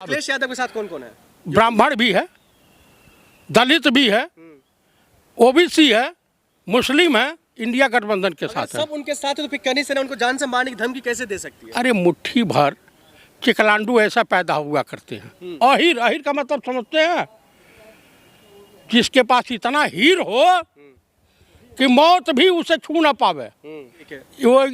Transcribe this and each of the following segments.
अखिलेश यादव के साथ कौन कौन है? ब्राह्मण भी है, दलित भी है, ओबीसी है, मुस्लिम है, इंडिया गठबंधन के साथ है। सब उनके साथ है तो फिर कनी सेना उनको जान से मारने की धमकी कैसे दे सकती है? अरे मुट्ठी भर चिकलांडू ऐसा पैदा हुआ करते हैं। अहिर, अहिर का मतलब समझते हैं? जिसके पास इतना हीर हो कि मौत भी उसे छू ना पावे। ठीक है।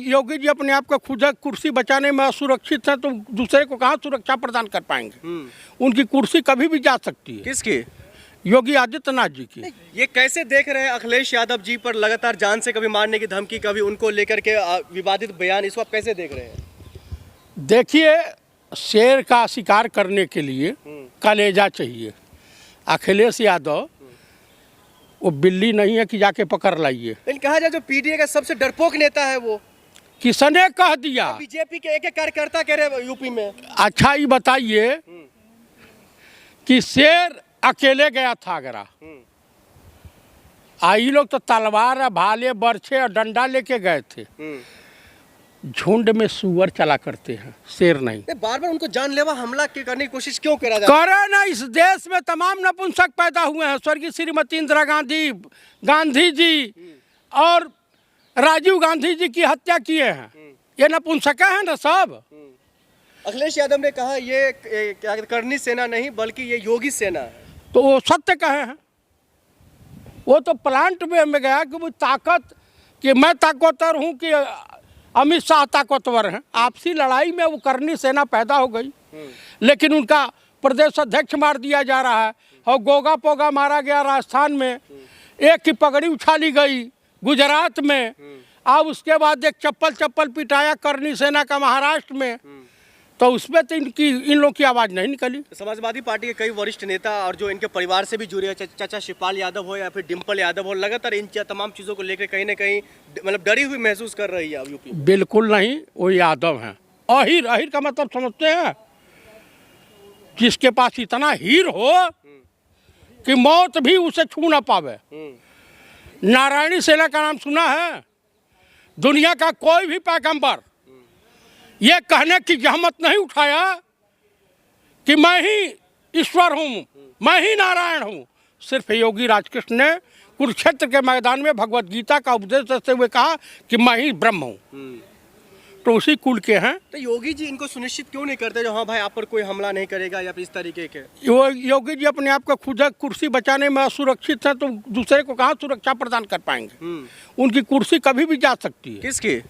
योगी जी अपने आप को खुद कुर्सी बचाने में असुरक्षित है तो दूसरे को कहाँ सुरक्षा प्रदान कर पाएंगे? उनकी कुर्सी कभी भी जा सकती है। किसकी? योगी आदित्यनाथ जी की। ये कैसे देख रहे हैं अखिलेश यादव जी पर लगातार जान से कभी मारने की धमकी, कभी उनको लेकर के विवादित बयान, इसको आप कैसे देख रहे हैं? देखिए, शेर का शिकार करने के लिए कलेजा चाहिए। अखिलेश यादव वो बिल्ली नहीं है कि जाके पकड़ लाइए। लेकिन कहा जाए जो पीडीए का सबसे डरपोक नेता है वो। किसने कह दिया? बीजेपी के एक एक कार्यकर्ता कह रहे यूपी में। अच्छा ये बताइए कि शेर अकेले गया था आगरा, आई लोग तो तलवार, भाले, बर्छे और डंडा लेके गए थे। झुंड में सुअर चला करते हैं, शेर नहीं। बार बार उनको जानलेवा हमला करने की कोशिश क्यों करा जाए? करे ना, इस देश में तमाम नपुंसक पैदा हुए हैं। स्वर्गीय श्रीमती इंदिरा गांधी, गांधी जी और राजीव गांधी जी की हत्या किए हैं। ये नपुंसक है ना सब। अखिलेश यादव ने कहा ये क्या करनी सेना नहीं बल्कि ये योगी सेना है। तो वो सत्य कहे हैं। वो तो प्लांट में गया कि वो ताकत, कि मैं ताकतवर हूँ कि अमित शाह ताकतवर हैं। आपसी लड़ाई में वो करनी सेना पैदा हो गई, लेकिन उनका प्रदेश अध्यक्ष मार दिया जा रहा है और गोगा पोगा मारा गया राजस्थान में, एक की पगड़ी उछाली गई गुजरात में, अब उसके बाद एक चप्पल पिटाया करनी सेना का महाराष्ट्र में। तो उसमें तो इन लोगों की आवाज़ नहीं निकली। समाजवादी पार्टी के कई वरिष्ठ नेता और जो इनके परिवार से भी जुड़े हैं, चाचा शिवपाल यादव हो या फिर डिम्पल यादव हो, लगातार इन तमाम चीज़ों को लेकर कहीं ना कहीं मतलब डरी हुई महसूस कर रही है अब यूपी। बिल्कुल नहीं, वो यादव हैं। अहिर, अहिर का मतलब समझते हैं? जिसके पास इतना हीर हो कि मौत भी उसे छू ना पावे। नारायणी सेना का नाम सुना है? दुनिया का कोई भी पैगंबर ये कहने की जहमत नहीं उठाया कि मैं ही ईश्वर हूँ, मैं ही नारायण हूँ। सिर्फ योगी राजकृष्ण ने कुरुक्षेत्र के मैदान में भगवत गीता का उपदेश देते हुए कहा कि मैं ही ब्रह्म हूँ। तो उसी कुल के हैं। तो योगी जी इनको सुनिश्चित क्यों नहीं करते जो हाँ भाई आप पर कोई हमला नहीं करेगा या फिर इस तरीके के? वो योगी जी अपने आप को खुद कुर्सी बचाने में असुरक्षित है तो दूसरे को कहाँ सुरक्षा प्रदान कर पाएंगे? उनकी कुर्सी कभी भी जा सकती है। किसकी?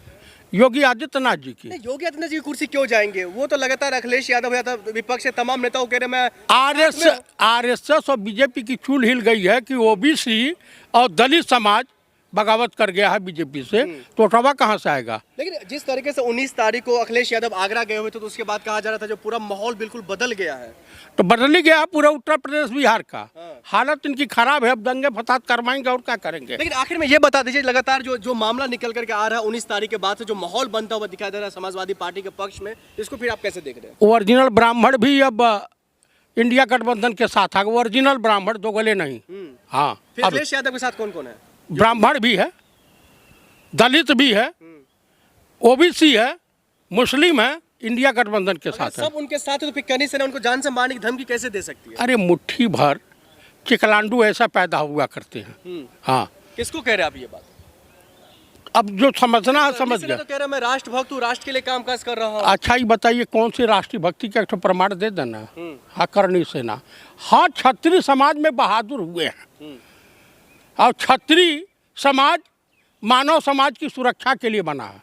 योगी आदित्यनाथ जी की। योगी आदित्यनाथ जी की कुर्सी क्यों जाएंगे? वो तो लगातार अखिलेश यादव या विपक्ष के तमाम नेताओं कह रहे मैं आरएसएस और बीजेपी की चूल हिल गई है कि ओबीसी और दलित समाज बगावत कर गया है बीजेपी से, तो अटवा कहाँ से आएगा? लेकिन जिस तरीके से 19 तारीख को अखिलेश यादव आगरा गए हुए थे तो उसके बाद कहा जा रहा था जो पूरा माहौल बिल्कुल बदल गया है। तो बदल ही गया पूरा उत्तर प्रदेश बिहार का। हालत इनकी खराब है, अब दंगे फसाद करवाएंगे और क्या करेंगे? लेकिन आखिर में ये बता दीजिए, लगातार जो मामला निकल करके आ रहा है 19 तारीख के बाद से जो माहौल बनता हुआ दिखाई दे रहा है समाजवादी पार्टी के पक्ष में, इसको फिर आप कैसे देख रहे हैं? ओरिजिनल ब्राह्मण भी अब इंडिया गठबंधन के साथ है। ओरिजिनल ब्राह्मण, दो गले नहीं। हाँ, फिर अखिलेश यादव के साथ कौन कौन है? ब्राह्मण भी है, दलित भी है, ओबीसी है, मुस्लिम है, इंडिया गठबंधन के साथ है। सब उनके साथ है तो फिर कनी सेना उनको जान से मारने की धमकी कैसे दे सकती है? अरे मुट्ठी भर चिकलांडू ऐसा पैदा हुआ करते हैं। हाँ, किसको कह रहे हैं आप ये बात? अब जो समझना है समझ गया। तो कह रहा मैं राष्ट्रभक्त हूँ, राष्ट्र के लिए कामकाज कर रहा हूँ। अच्छा ये बताइए कौन सी राष्ट्रीय भक्ति का एक प्रमाण दे देना। हाँ, करनी सेना। हाँ, क्षत्रिय समाज में बहादुर हुए हैं और क्षत्रिय समाज मानव समाज की सुरक्षा के लिए बना है।